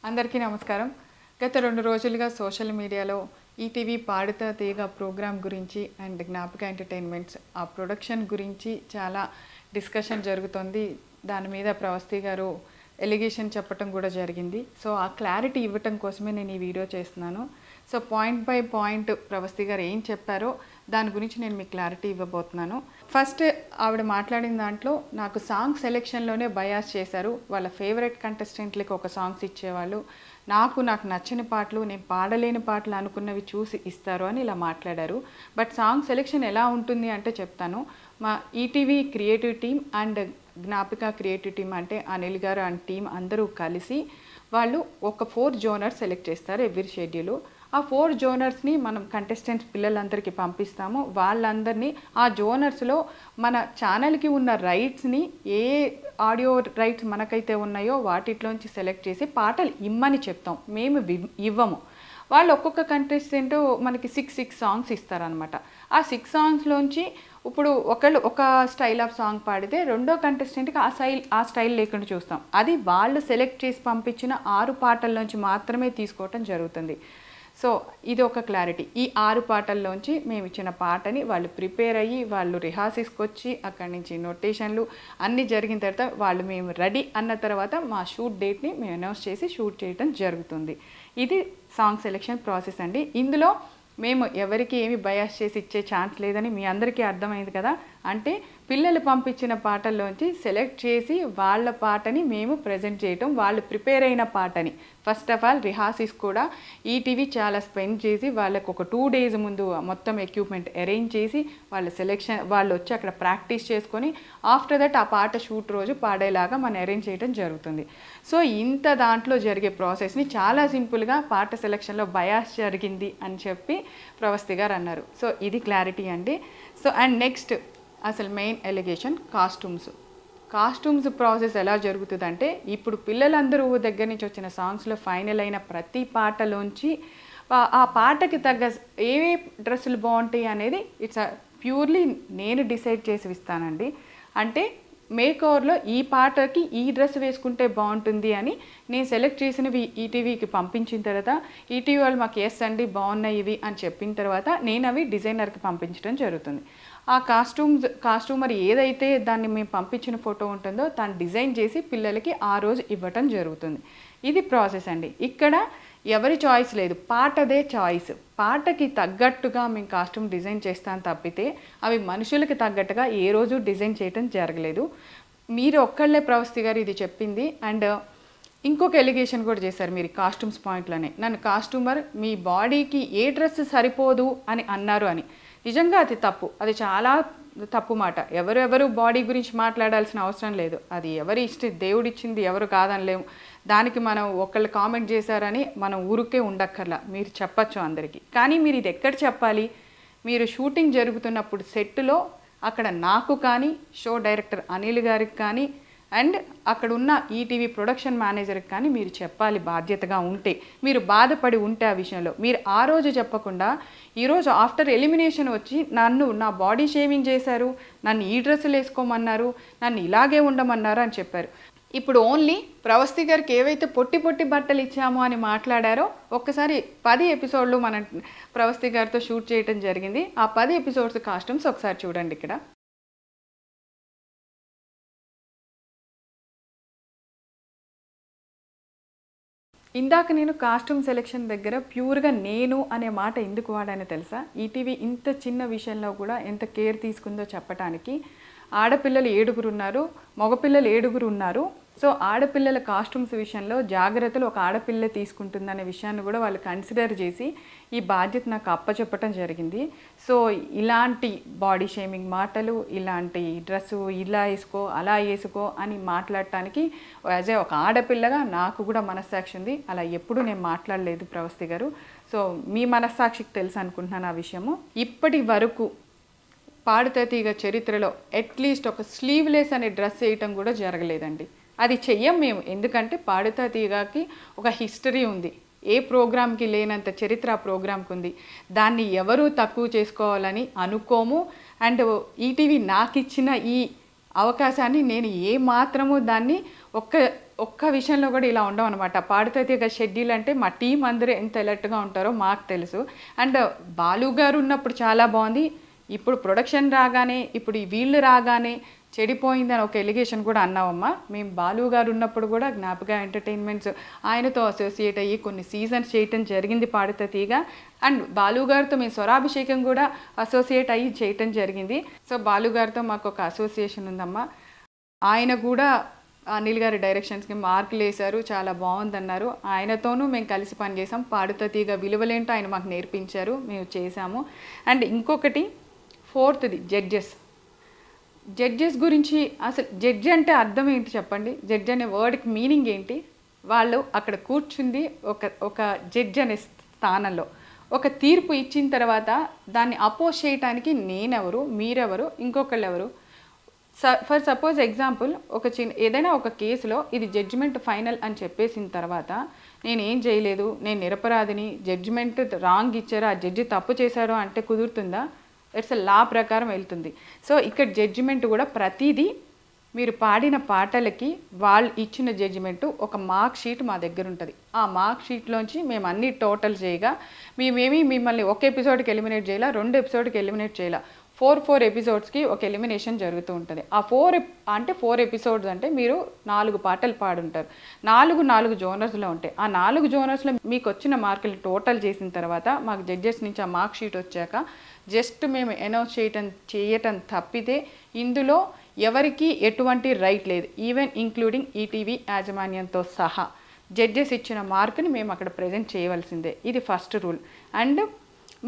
అందరికీ నమస్కారం. గత 2 రోజులుగా సోషల్ మీడియాలో ఈటీవీ పాడుతా తీగ ప్రోగ్రామ్ గురించి అండ్ జ్ఞాపక ఎంటర్టైన్మెంట్స్ ఆ ప్రొడక్షన్ గురించి చాలా డిస్కషన్ జరుగుతుంది. దాని మీద ప్రవస్తి గారు ఎలిగేషన్ చెప్పడం కూడా జరిగింది. సో ఆ క్లారిటీ ఇవ్వటం కోసమే నేను ఈ వీడియో చేస్తున్నాను. So point by point Pravasthi గారు ఏం చెప్పారో దాని గురించి నేను మీకు క్లారిటీ ఇవ్వబోతున్నాను. ఫస్ట్ ఆవిడ మాట్లాడిన దాంట్లో నాకు సాంగ్ సెలెక్షన్లోనే బయాస్ చేశారు. వాళ్ళ ఫేవరెట్ కంటెస్టెంట్లకి ఒక సాంగ్స్ ఇచ్చేవాళ్ళు, నాకు నచ్చని పాటలు, నేను పాడలేని పాటలు అనుకున్నవి చూసి ఇస్తారు అని ఇలా మాట్లాడారు. బట్ సాంగ్ సెలెక్షన్ ఎలా ఉంటుంది అంటే చెప్తాను. మా ETV creative team and Gnapika creative team అంటే అనిల్ గారు అండ్ టీం అందరూ కలిసి వాళ్ళు ఒక 4 జోనర్స్ సెలెక్ట్ చేస్తారు ఎవ్రీ షెడ్యూల్. ఆ 4 జోనర్స్ని మనం కంటెస్టెంట్స్ పిల్లలందరికీ పంపిస్తాము. వాళ్ళందరినీ ఆ జోనర్స్లో మన ఛానల్కి ఉన్న రైట్స్ని ఏ ఆడియో రైట్స్ మనకైతే ఉన్నాయో వాటిలోంచి సెలెక్ట్ చేసి పాటలు ఇమ్మని చెప్తాం, మేము ఇవ్వము. వాళ్ళు ఒక్కొక్క కంటెస్టెంట్ మనకి 6 సాంగ్స్ ఇస్తారనమాట. ఆ 6 సాంగ్స్లోంచి ఇప్పుడు ఒకళ్ళు ఒక స్టైల్ ఆఫ్ సాంగ్ పాడితే రెండో కంటెస్టెంట్కి ఆ స్టైల్ లేకుండా చూస్తాం. అది వాళ్ళు సెలెక్ట్ చేసి పంపించిన 6 పాటల్లోంచి మాత్రమే తీసుకోవటం జరుగుతుంది. సో ఇది ఒక క్లారిటీ. ఈ 6 పాటల్లోంచి మేము ఇచ్చిన పాటని వాళ్ళు ప్రిపేర్ అయ్యి వాళ్ళు రిహార్సల్స్కి వచ్చి అక్కడి నుంచి నోటేషన్లు అన్నీ జరిగిన తర్వాత వాళ్ళు మేము రెడీ అన్న తర్వాత మా షూట్ డేట్ని మేము అనౌన్స్ చేసి షూట్ చేయడం జరుగుతుంది. ఇది సాంగ్ సెలెక్షన్ ప్రాసెస్ అండి. ఇందులో మేము ఎవరికి ఏమి బయాస్ చేసి ఇచ్చే ఛాన్స్ లేదని మీ అందరికీ అర్థమైంది కదా. అంటే పిల్లలు పంపించిన పాటల్లోంచి సెలెక్ట్ చేసి వాళ్ళ పాటని మేము ప్రజెంట్ చేయటం, వాళ్ళు ప్రిపేర్ అయిన పాటని ఫస్ట్ ఆఫ్ ఆల్ రిహార్సల్స్ కూడా ఈటీవీ చాలా స్పెండ్ చేసి వాళ్ళకు ఒక 2 days ముందు మొత్తం ఎక్విప్మెంట్ అరేంజ్ చేసి వాళ్ళు వచ్చి అక్కడ ప్రాక్టీస్ చేసుకొని ఆఫ్టర్ దట్ ఆ పాట షూట్ రోజు పాడేలాగా మనం అరేంజ్ చేయడం జరుగుతుంది. సో ఇంత దాంట్లో జరిగే ప్రాసెస్ని చాలా సింపుల్గా పాట సెలెక్షన్లో బయాస్ జరిగింది అని చెప్పి ప్రవస్తి గారు అన్నారు. సో ఇది క్లారిటీ అండి. సో అండ్ నెక్స్ట్ అసలు మెయిన్ ఎలిగేషన్ కాస్ట్యూమ్స్ ప్రాసెస్ ఎలా జరుగుతుందంటే, ఇప్పుడు పిల్లలందరూ దగ్గర నుంచి వచ్చిన సాంగ్స్లో ఫైనల్ అయిన ప్రతి పాటలోంచి ఆ పాటకి తగ్గ ఏ డ్రెస్సులు బాగుంటాయి అనేది ఇట్స్ ప్యూర్లీ నేను డిసైడ్ చేసి ఇస్తానండి. అంటే మేక్ ఓవర్లో ఈ పాటకి ఈ డ్రెస్ వేసుకుంటే బాగుంటుంది అని నేను సెలెక్ట్ చేసినవి ఈటీవీకి పంపించిన తర్వాత ఈటీవీ వాళ్ళు మాకు ఎస్ అండి బాగున్నాయి ఇవి అని చెప్పిన తర్వాత నేను అవి డిజైనర్కి పంపించడం జరుగుతుంది. ఆ కాస్ట్యూమర్ ఏదైతే దాన్ని మేము పంపించిన ఫోటో ఉంటుందో దాన్ని డిజైన్ చేసి పిల్లలకి ఆ రోజు ఇవ్వటం జరుగుతుంది. ఇది ప్రాసెస్ అండి. ఇక్కడ ఎవరి చాయిస్ లేదు, పాటదే చాయిస్. పాటకి తగ్గట్టుగా మేము కాస్ట్యూమ్ డిజైన్ చేస్తాను తప్పితే అవి మనుషులకి తగ్గట్టుగా ఏ రోజు డిజైన్ చేయటం జరగలేదు. మీరు ఒక్కళ్ళే ప్రవస్తి గారు ఇది చెప్పింది. అండ్ ఇంకొక ఎలిగేషన్ కూడా చేశారు మీరు కాస్ట్యూమ్స్ పాయింట్లోనే, నన్ను కాస్ట్యూమర్ మీ బాడీకి ఏ డ్రెస్ సరిపోదు అని అన్నారు అని. నిజంగా అది తప్పు, అది చాలా తప్పు మాట. ఎవరు బాడీ గురించి మాట్లాడాల్సిన అవసరం లేదు. అది ఎవరి దేవుడిచ్చింది ఎవరు కాదనలేము. దానికి మనం ఒకళ్ళు కామెంట్ చేశారని మనం ఊరికే ఉండక్కర్లా, మీరు చెప్పచ్చు అందరికీ. కానీ మీరు ఇది ఎక్కడ చెప్పాలి, మీరు షూటింగ్ జరుగుతున్నప్పుడు సెట్లో అక్కడ నాకు కానీ షో డైరెక్టర్ అనిల్ గారికి కానీ అండ్ అక్కడ ఉన్న ఈటీవీ ప్రొడక్షన్ మేనేజర్కి కానీ మీరు చెప్పాలి. బాధ్యతగా ఉంటే, మీరు బాధపడి ఉంటే ఆ విషయంలో మీరు ఆ రోజు చెప్పకుండా ఈరోజు ఆఫ్టర్ ఎలిమినేషన్ వచ్చి నా బాడీ షేవింగ్ చేశారు, నన్ను ఈ డ్రెస్సులు వేసుకోమన్నారు, నన్ను ఇలాగే ఉండమన్నారు అని చెప్పారు. ఇప్పుడు ఓన్లీ ప్రవస్తి గారికి ఏవైతే పొట్టి బట్టలు ఇచ్చామో అని మాట్లాడారో ఒక్కసారి 10 ఎపిసోడ్లు మనం ప్రవస్తి గారితో షూట్ చేయడం జరిగింది. ఆ 10 ఎపిసోడ్స్ కాస్ట్యూమ్స్ ఒకసారి చూడండి. ఇక్కడ ఇందాక నేను కాస్ట్యూమ్ సెలెక్షన్ దగ్గర ప్యూర్గా నేను అనే మాట ఎందుకు వాడానో తెలుసా? ఈటీవీ ఇంత చిన్న విషయంలో కూడా ఎంత కేర్ తీసుకుందో చెప్పడానికి. ఆడపిల్లలు 7 ఉన్నారు, మగపిల్లలు 7 ఉన్నారు. సో ఆడపిల్లల కాస్ట్యూమ్స్ విషయంలో జాగ్రత్తలు ఒక ఆడపిల్ల తీసుకుంటుందనే విషయాన్ని కూడా వాళ్ళు కన్సిడర్ చేసి ఈ బాధ్యత నాకు అప్పచెప్పటం జరిగింది. సో ఇలాంటి బాడీ షేమింగ్ మాటలు, ఇలాంటి డ్రెస్సు ఇలా వేసుకో అలా వేసుకో అని మాట్లాడటానికి యాజ్ ఏ ఒక ఆడపిల్లగా నాకు కూడా మనస్సాక్షి ఉంది. అలా ఎప్పుడూ నేను మాట్లాడలేదు ప్రవస్తి గారు. సో మీ మనస్సాక్షికి తెలుసు అనుకుంటున్నాను ఆ విషయము. ఇప్పటి వరకు పాడుతా తీగ చరిత్రలో అట్లీస్ట్ ఒక స్లీవ్లెస్ అనే డ్రెస్ వేయటం కూడా జరగలేదండి. అది చెయ్యం మేము, ఎందుకంటే పాడుతా తీగకి ఒక హిస్టరీ ఉంది. ఏ ప్రోగ్రామ్కి లేనంత చరిత్ర ఆ ప్రోగ్రామ్కి ఉంది. దాన్ని ఎవరూ తక్కువ చేసుకోవాలని అనుకోము. అండ్ ఈటీవీ నాకు ఇచ్చిన ఈ అవకాశాన్ని నేను ఏ మాత్రము దాన్ని ఒక్క ఒక్క విషయంలో కూడా ఇలా ఉండమన్నమాట. పాడుతా తీగ షెడ్యూల్ అంటే మా టీం అందరూ ఎంత అలర్ట్‌గా ఉంటారో మాకు తెలుసు. అండ్ బాలు గారు ఉన్నప్పుడు చాలా బాగుంది. ఇప్పుడు ప్రొడక్షన్ రాగానే, ఇప్పుడు ఈ వీళ్ళు రాగానే చెడిపోయిందని ఒక ఎలిగేషన్ కూడా అన్నావమ్మా. మేము బాలు గారు ఉన్నప్పుడు కూడా జ్ఞాపక ఎంటర్టైన్మెంట్స్ ఆయనతో అసోసియేట్ అయ్యి కొన్ని సీజన్స్ చేయటం జరిగింది పాడుతా తీగ. అండ్ బాలు గారితో మేము స్వరాభిషేకం కూడా అసోసియేట్ అయ్యి చేయటం జరిగింది. సో బాలు గారితో మాకు ఒక అసోసియేషన్ ఉందమ్మా. ఆయన కూడా అనిల్ గారి డైరెక్షన్స్కి మార్కులు వేశారు, చాలా బాగుందన్నారు. ఆయనతోనూ మేము కలిసి పనిచేసాం. పాడుతా తీగ విలువలేంటో ఆయన మాకు నేర్పించారు, మేము చేసాము. అండ్ ఇంకొకటి ఫోర్త్ది జడ్జెస్ గురించి. అసలు జడ్జి అంటే అర్థం ఏంటి చెప్పండి? జడ్జి అనే వర్డ్కి మీనింగ్ ఏంటి? వాళ్ళు అక్కడ కూర్చుంది ఒక జడ్జి అనే స్థానంలో ఒక తీర్పు ఇచ్చిన తర్వాత దాన్ని అపోజ్ చేయటానికి నేనెవరు, మీరెవరు, ఇంకొకళ్ళు ఎవరు? ఫర్ సపోజ్ ఎగ్జాంపుల్ ఏదైనా ఒక కేసులో ఇది జడ్జిమెంట్ ఫైనల్ అని చెప్పేసిన తర్వాత నేనేం చేయలేదు, నేను నిరపరాధిని, జడ్జిమెంట్ రాంగ్ ఇచ్చారు, ఆ జడ్జి తప్పు చేశారు అంటే కుదురుతుందా? ఇట్స్ లా ప్రకారం వెళ్తుంది. సో ఇక్కడ జడ్జిమెంట్ కూడా ప్రతిదీ మీరు పాడిన పాటలకి వాళ్ళు ఇచ్చిన జడ్జిమెంటు ఒక మార్క్ షీట్ మా దగ్గర ఉంటుంది. ఆ మార్క్ షీట్లోంచి మేము అన్ని టోటల్ చేయగా మేమేమి మిమ్మల్ని ఒక ఎపిసోడ్కి ఎలిమినేట్ చేయాల, 2 ఎపిసోడ్కి ఎలిమినేట్ చేయాల, 4 ఎపిసోడ్స్కి ఒక ఎలిమినేషన్ జరుగుతూ ఉంటుంది. ఆ 4 ఎపిసోడ్స్ అంటే మీరు 4 పాటలు పాడుంటారు. 4 జోనర్స్లో ఉంటాయి. ఆ 4 జోనర్స్లో మీకు వచ్చిన మార్కులు టోటల్ చేసిన తర్వాత మాకు జడ్జెస్ నుంచి ఆ మార్క్ షీట్ వచ్చాక జస్ట్ మేము అనౌన్స్ చేయటం తప్పితే ఇందులో ఎవరికి ఎటువంటి రైట్ లేదు, ఈవెన్ ఇంక్లూడింగ్ ఈటీవీ యాజమాన్యంతో సహా. జడ్జెస్ ఇచ్చిన మార్కుని మేము అక్కడ ప్రజెంట్ చేయవలసిందే. ఇది ఫస్ట్ రూల్. అండ్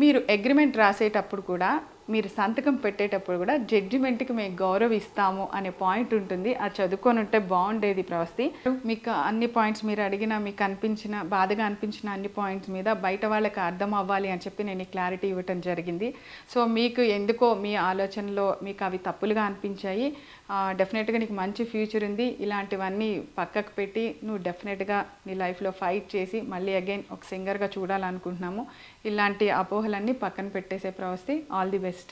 మీరు అగ్రిమెంట్ రాసేటప్పుడు కూడా, మీరు సంతకం పెట్టేటప్పుడు కూడా జడ్జిమెంట్కి మేము గౌరవిస్తాము అనే పాయింట్ ఉంటుంది. అది చదువుకొని ఉంటే బాగుండేది ప్రవస్తి. మీకు అన్ని పాయింట్స్ మీరు అడిగిన, మీకు అనిపించిన, బాధగా అనిపించిన అన్ని పాయింట్స్ మీద బయట వాళ్ళకి అర్థం అవ్వాలి అని చెప్పి నేను క్లారిటీ ఇవ్వటం జరిగింది. సో మీకు ఎందుకో మీ ఆలోచనలో మీకు అవి తప్పులుగా అనిపించాయి. డెఫినెట్గా నీకు మంచి ఫ్యూచర్ ఉంది. ఇలాంటివన్నీ పక్కకు పెట్టి నువ్వు డెఫినెట్గా నీ లైఫ్లో ఫైట్ చేసి మళ్ళీ అగైన్ ఒక సింగర్గా చూడాలనుకుంటున్నాము. ఇలాంటి అపోహలన్నీ పక్కన పెట్టేసే ప్రవస్తి. All the best.